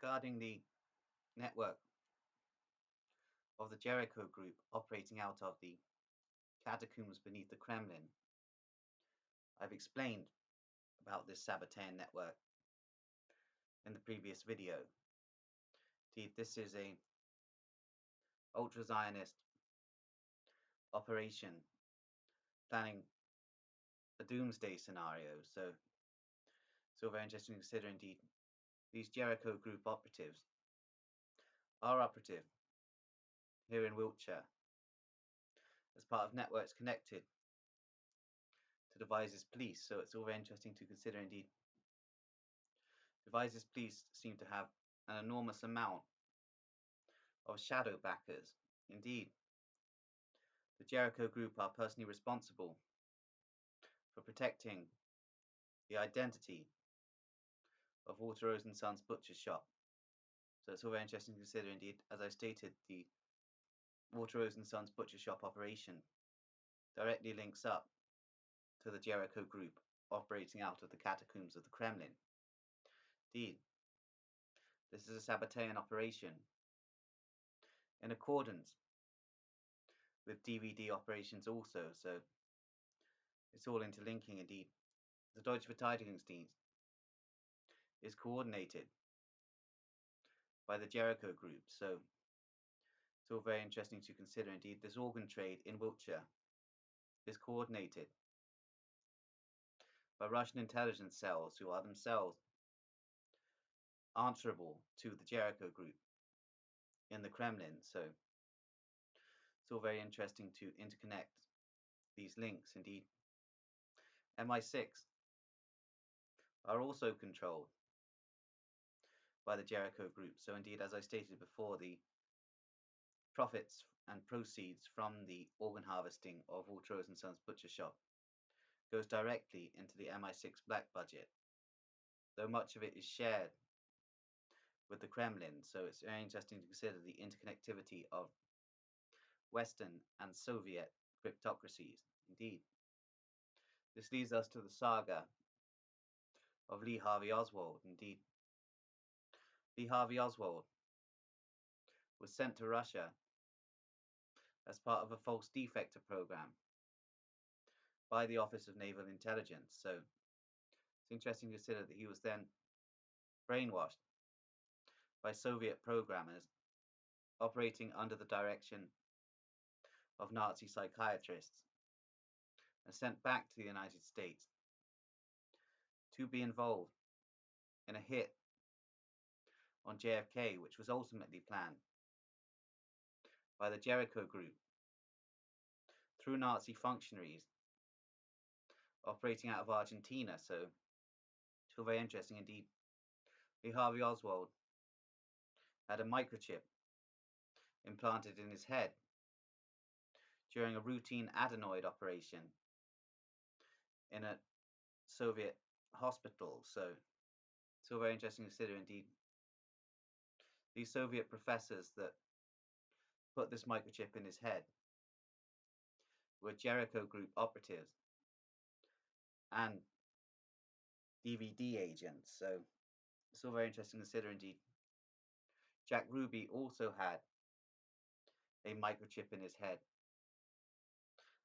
regarding the network of the Jericho group operating out of the catacombs beneath the Kremlin. I've explained about this Sabbatean network in the previous video. Indeed, this is a ultra-Zionist operation planning a doomsday scenario. So it's all very interesting to consider. Indeed, these Jericho group operatives are operative here in Wiltshire as part of networks connected to Devizes Police. So it's all very interesting to consider. Indeed, Devizes Police seem to have an enormous amount of shadow backers. Indeed, the Jericho group are personally responsible for protecting the identity of Walter Rose and Sons Butcher Shop. So it's all very interesting to consider. Indeed, as I stated, the Walter Rose and Sons Butcher Shop operation directly links up to the Jericho group operating out of the catacombs of the Kremlin. Indeed, this is a Sabbatean operation in accordance with DVD operations also, so it's all interlinking. Indeed, the Deutsche Verteidigungsdienst is coordinated by the Jericho group, so it's all very interesting to consider. Indeed, this organ trade in Wiltshire is coordinated by Russian intelligence cells who are themselves answerable to the Jericho group in the Kremlin. So it's all very interesting to interconnect these links. Indeed, MI6 are also controlled by the Jericho group. So indeed, as I stated before, the profits and proceeds from the organ harvesting of Walter Rose and Sons Butcher Shop goes directly into the MI6 black budget, though much of it is shared with the Kremlin. So it's very interesting to consider the interconnectivity of Western and Soviet cryptocracies. Indeed, this leads us to the saga of Lee Harvey Oswald. Indeed, Lee Harvey Oswald was sent to Russia as part of a false defector program by the Office of Naval Intelligence. So it's interesting to consider that he was then brainwashed by Soviet programmers operating under the direction of Nazi psychiatrists and sent back to the United States to be involved in a hit on JFK, which was ultimately planned by the Jericho group through Nazi functionaries operating out of Argentina. So it's all very interesting. Indeed, Lee Harvey Oswald had a microchip implanted in his head during a routine adenoid operation in a Soviet hospital. So it's all very interesting to consider. Indeed, these Soviet professors that put this microchip in his head were Jericho group operatives and DVD agents. So it's all very interesting to consider. Indeed, Jack Ruby also had a microchip in his head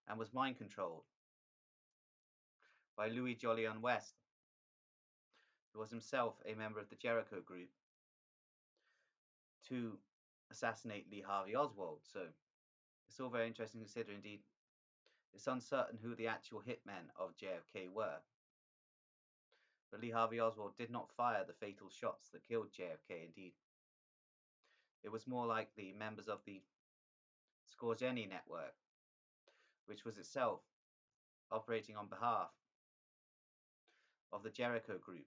and was mind controlled by Louis Jolyon West, who was himself a member of the Jericho group, to assassinate Lee Harvey Oswald. So it's all very interesting to consider. Indeed, it's uncertain who the actual hitmen of JFK were, but Lee Harvey Oswald did not fire the fatal shots that killed JFK. Indeed, it was more likely members of the Skorzeny network, which was itself operating on behalf of the Jericho group,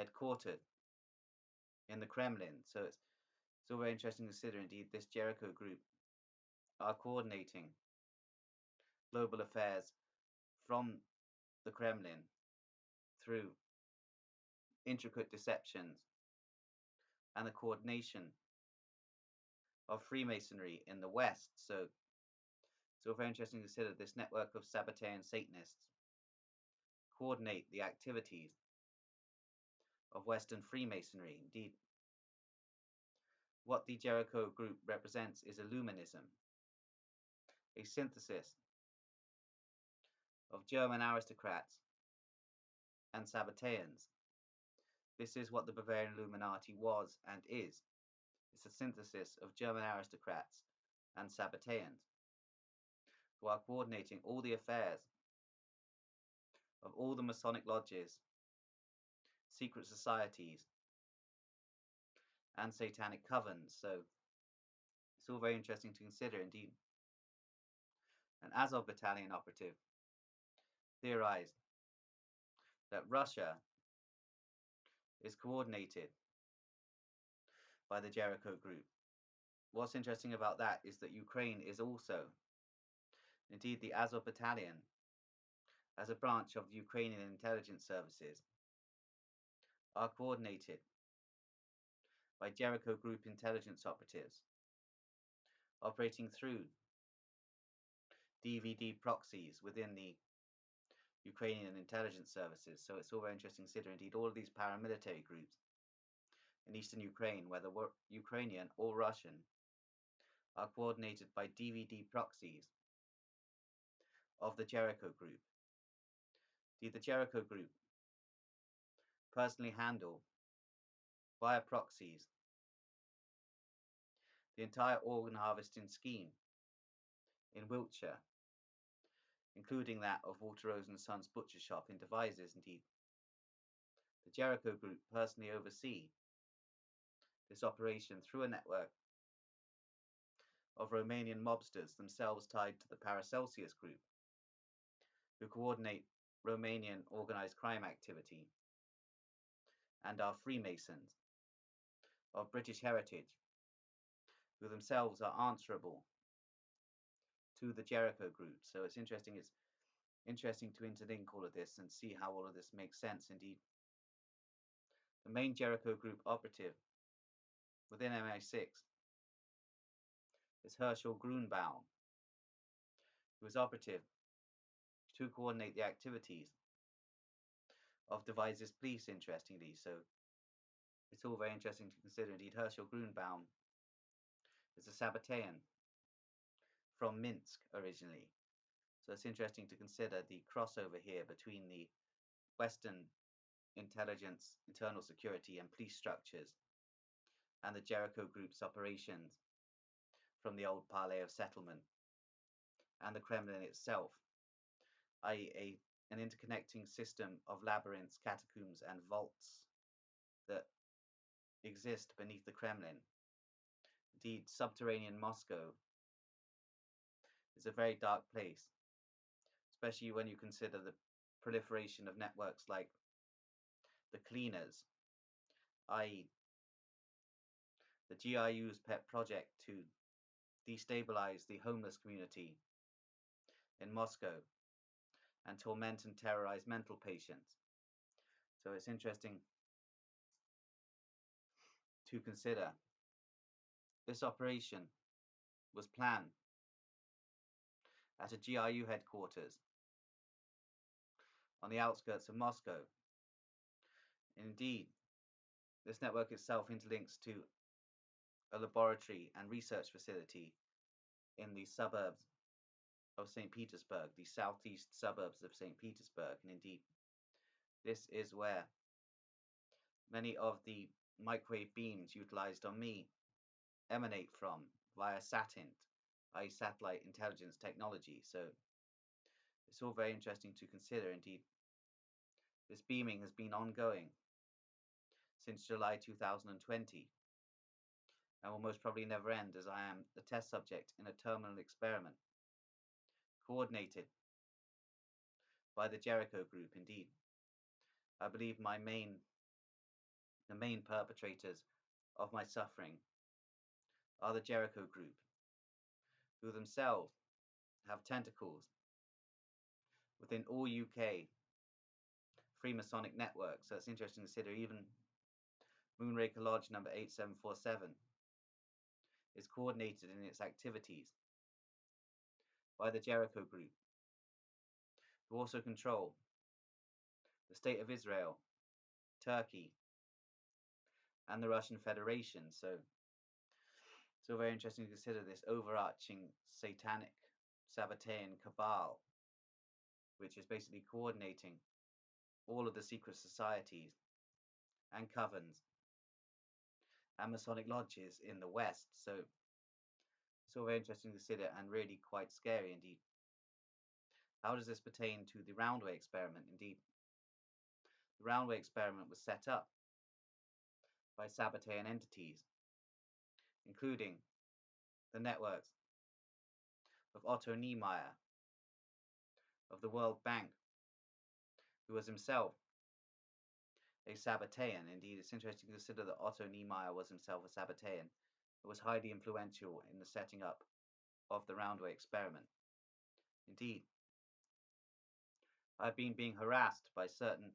headquartered in the Kremlin. So it's all very interesting to consider. Indeed, this Jericho group are coordinating global affairs from the Kremlin through intricate deceptions and the coordination of Freemasonry in the West. So it's all very interesting to consider this network of Sabbatean Satanists coordinate the activities of Western Freemasonry. Indeed, what the Jericho group represents is Illuminism, a synthesis of German aristocrats and Sabbateans. This is what the Bavarian Illuminati was and is. It's a synthesis of German aristocrats and Sabbateans who are coordinating all the affairs of all the Masonic lodges, secret societies, and satanic covens. So it's all very interesting to consider indeed. An Azov battalion operative theorized that Russia is coordinated by the Jericho group. What's interesting about that is that Ukraine is also, indeed the Azov battalion, as a branch of the Ukrainian intelligence services, are coordinated by Jericho group intelligence operatives operating through DVD proxies within the Ukrainian intelligence services. So it's all very interesting to consider. Indeed, all of these paramilitary groups in eastern Ukraine, whether Ukrainian or Russian, are coordinated by DVD proxies of the Jericho group. Indeed, the Jericho group personally handle, via proxies, the entire organ harvesting scheme in Wiltshire, including that of Walter Rose and Sons Butcher Shop in Devizes. Indeed, the Jericho group personally oversee this operation through a network of Romanian mobsters, themselves tied to the Paracelsus group, who coordinate Romanian organized crime activity and are Freemasons of British heritage, who themselves are answerable to the Jericho group. So it's interesting to interlink all of this and see how all of this makes sense. Indeed, the main Jericho group operative within MI6 is Herschel Grunbaum, who is operative to coordinate the activities of Devizes police, interestingly. So it's all very interesting to consider. Indeed, Herschel Grunbaum is a Sabbatean from Minsk originally. So it's interesting to consider the crossover here between the Western intelligence, internal security, and police structures and the Jericho group's operations from the old Palais of Settlement and the Kremlin itself, i.e. an interconnecting system of labyrinths, catacombs, and vaults that exist beneath the Kremlin. Indeed, subterranean Moscow is a very dark place, especially when you consider the proliferation of networks like the Cleaners, i.e. the GRU's pet project to destabilize the homeless community in Moscow and torment and terrorize mental patients. So it's interesting to consider. This operation was planned at a GRU headquarters on the outskirts of Moscow. Indeed, this network itself interlinks to a laboratory and research facility in the suburbs of St. Petersburg, the southeast suburbs of St. Petersburg. And indeed, this is where many of the microwave beams utilized on me emanate from via SATINT, i.e. satellite intelligence technology. So it's all very interesting to consider. Indeed, this beaming has been ongoing since July 2020 and will most probably never end, as I am the test subject in a terminal experiment coordinated by the Jericho group. Indeed, I believe the main perpetrators of my suffering are the Jericho group, who themselves have tentacles within all UK Freemasonic networks. So it's interesting to consider even Moonraker Lodge number 8747 is coordinated in its activities by the Jericho group, who also control the State of Israel, Turkey, and the Russian Federation. So it's all very interesting to consider this overarching satanic Sabbatean cabal, which is basically coordinating all of the secret societies and covens and Masonic lodges in the West. So it's all very interesting to consider and really quite scary indeed. How does this pertain to the Roundway experiment? Indeed, the Roundway experiment was set up by Sabbatean entities, including the networks of Otto Niemeyer of the World Bank, who was himself a Sabbatean. Indeed, it's interesting to consider that Otto Niemeyer was himself a Sabbatean and was highly influential in the setting up of the Roundway experiment. Indeed, I've been being harassed by certain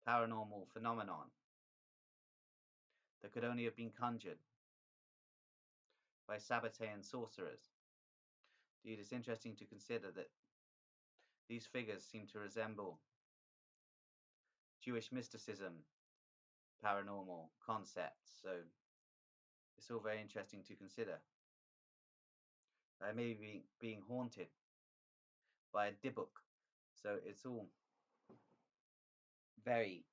paranormal phenomenon that could only have been conjured by Sabbatean sorcerers. Indeed, it's interesting to consider that these figures seem to resemble Jewish mysticism, paranormal concepts, so it's all very interesting to consider. I may be being haunted by a Dybbuk, so it's all very,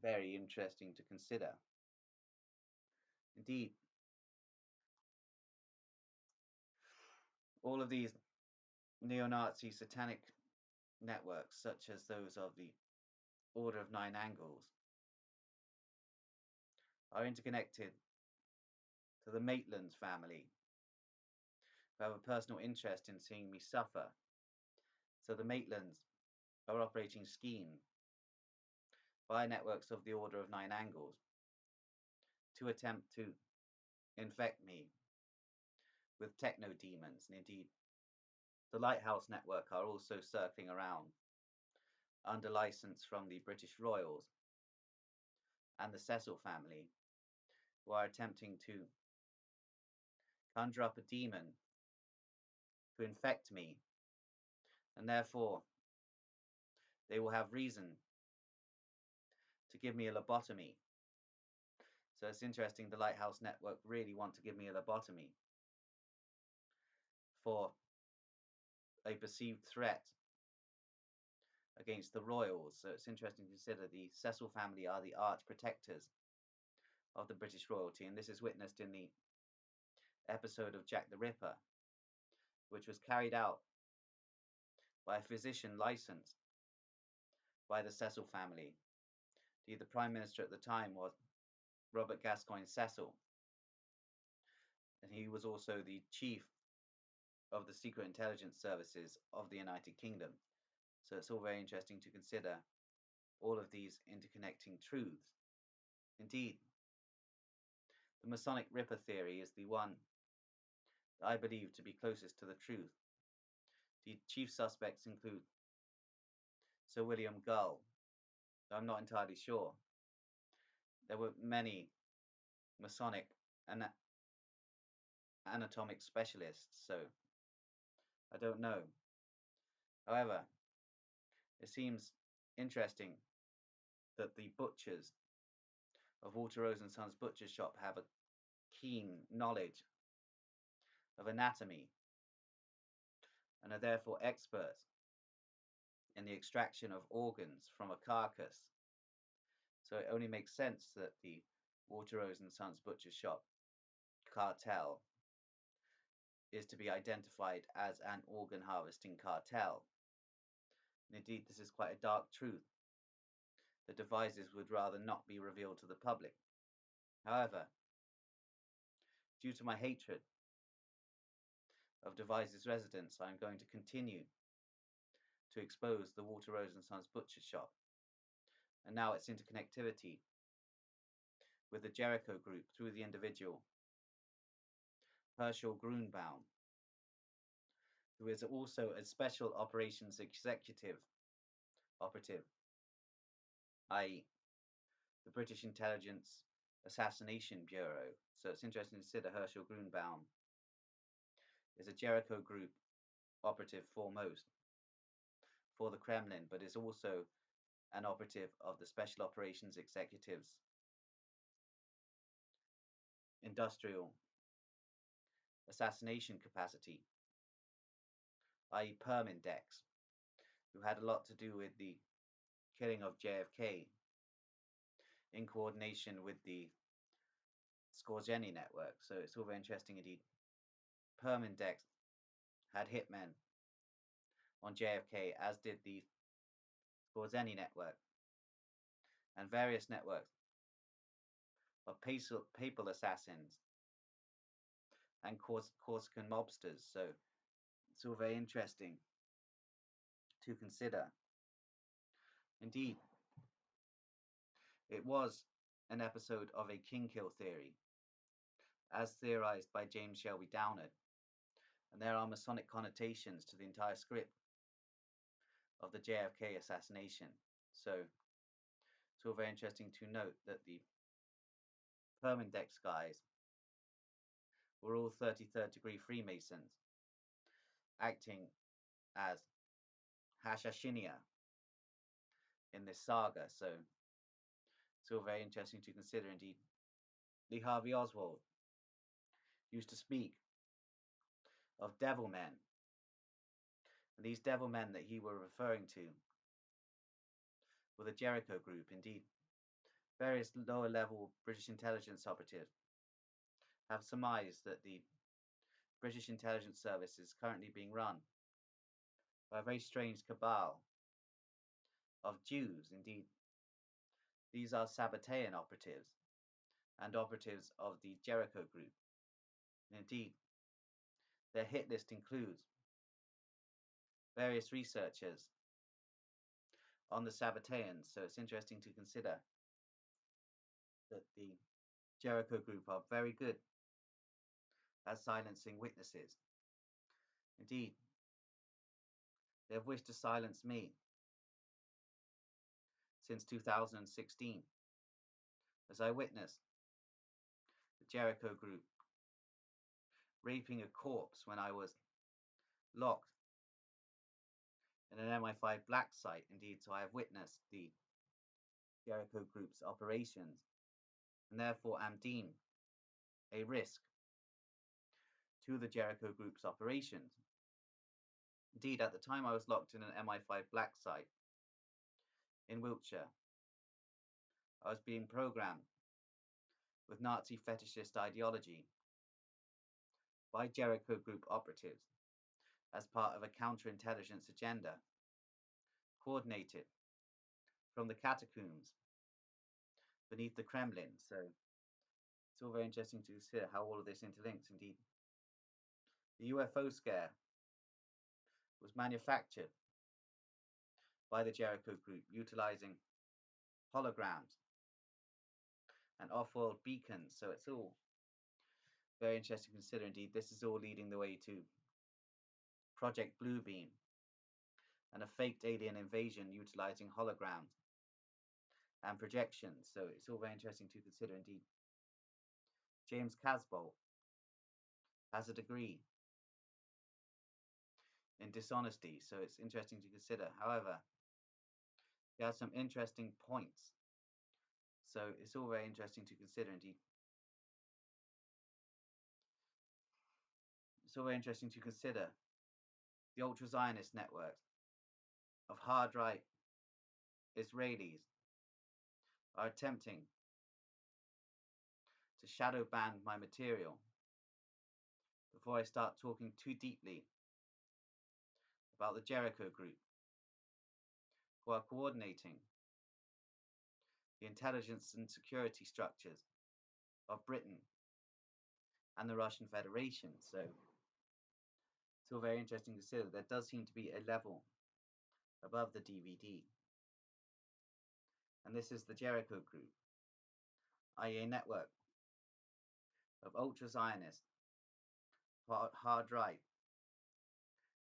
very interesting to consider. Indeed, all of these neo-Nazi satanic networks, such as those of the Order of Nine Angles, are interconnected to the Maitland family, who have a personal interest in seeing me suffer. So the Maitlands are operating schemes by networks of the Order of Nine Angles to attempt to infect me with techno demons. And indeed, the Lighthouse Network are also circling around under license from the British Royals and the Cecil family, who are attempting to conjure up a demon to infect me, and therefore they will have reason to give me a lobotomy. So it's interesting, the Lighthouse Network really want to give me a lobotomy for a perceived threat against the royals. So it's interesting to consider the Cecil family are the arch protectors of the British royalty, and this is witnessed in the episode of Jack the Ripper, which was carried out by a physician licensed by the Cecil family. The Prime Minister at the time was Robert Gascoigne Cecil, and he was also the chief of the Secret Intelligence Services of the United Kingdom. So it's all very interesting to consider all of these interconnecting truths. Indeed, the Masonic Ripper theory is the one that I believe to be closest to the truth. The chief suspects include Sir William Gull, though I'm not entirely sure. There were many Masonic and anatomic specialists, so I don't know. However, it seems interesting that the butchers of Walter Rose and Sons Butcher Shop have a keen knowledge of anatomy and are therefore experts in the extraction of organs from a carcass. So it only makes sense that the Walter Rose and Sons Butcher Shop cartel is to be identified as an organ harvesting cartel. And indeed, this is quite a dark truth. The devices would rather not be revealed to the public. However, due to my hatred of Devise's residents, I am going to continue to expose the Walter Rose and Sons Butcher Shop, and now its interconnectivity with the Jericho group through the individual Herschel Grunbaum, who is also a special operations executive operative, i.e. the British Intelligence Assassination Bureau. So it's interesting to consider Herschel Grunbaum is a Jericho group operative foremost for the Kremlin, but is also an operative of the Special Operations Executives industrial assassination capacity, i.e. Perm Index, who had a lot to do with the killing of JFK in coordination with the Scorzeni network. So it's all very interesting indeed. Perm Index had hitmen on JFK, as did the Scorzeni network, and various networks of papal assassins and Corsican mobsters. So it's all very interesting to consider. Indeed, it was an episode of a king kill theory, as theorized by James Shelby Downard, and there are Masonic connotations to the entire script of the JFK assassination. So it's all very interesting to note that the Perm Index guys were all 33rd degree Freemasons, acting as Hashashinia in this saga. So it's all very interesting to consider indeed. Lee Harvey Oswald used to speak of devil men, and these devil men that he were referring to were the Jericho group. Indeed, various lower level British intelligence operatives have surmised that the British intelligence service is currently being run by a very strange cabal of Jews. Indeed, these are Sabbatean operatives and operatives of the Jericho group. And indeed, their hit list includes various researchers on the Sabbateans. So it's interesting to consider that the Jericho group are very good at silencing witnesses. Indeed, they have wished to silence me since 2016, as I witnessed the Jericho group raping a corpse when I was locked in an MI5 black site. Indeed, so I have witnessed the Jericho group's operations, and therefore am deemed a risk to the Jericho group's operations. Indeed, at the time I was locked in an MI5 black site in Wiltshire, I was being programmed with Nazi fetishist ideology by Jericho group operatives as part of a counterintelligence agenda coordinated from the catacombs beneath the Kremlin. So it's all very interesting to consider how all of this interlinks. Indeed, the UFO scare was manufactured by the Jericho group, utilizing holograms and off-world beacons. So it's all very interesting to consider. Indeed, this is all leading the way to Project Bluebeam and a faked alien invasion utilizing holograms and projections. So it's all very interesting to consider. Indeed, James Casbolt has a degree in dishonesty, so it's interesting to consider. However, he has some interesting points, so it's all very interesting to consider. Indeed, it's all very interesting to consider the ultra-Zionist network of hard-right Israelis are attempting to shadow ban my material before I start talking too deeply about the Jericho group, who are coordinating the intelligence and security structures of Britain and the Russian Federation. So it's all very interesting to consider. There does seem to be a level above the DVD. And this is the Jericho group, i.e. a network of ultra-Zionist, hard-right,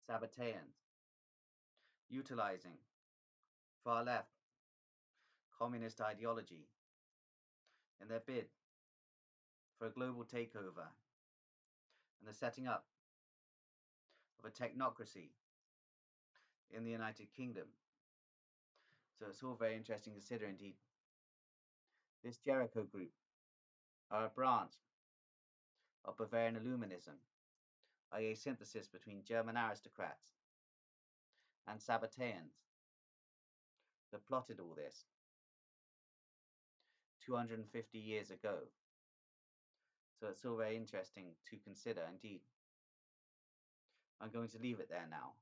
Sabbateans, utilizing far-left communist ideology in their bid for a global takeover and the setting up of a technocracy in the United Kingdom. So it's all very interesting to consider. Indeed, this Jericho group are a branch of Bavarian Illuminism, i.e. a synthesis between German aristocrats and Sabbateans that plotted all this 250 years ago. So it's all very interesting to consider indeed. I'm going to leave it there now.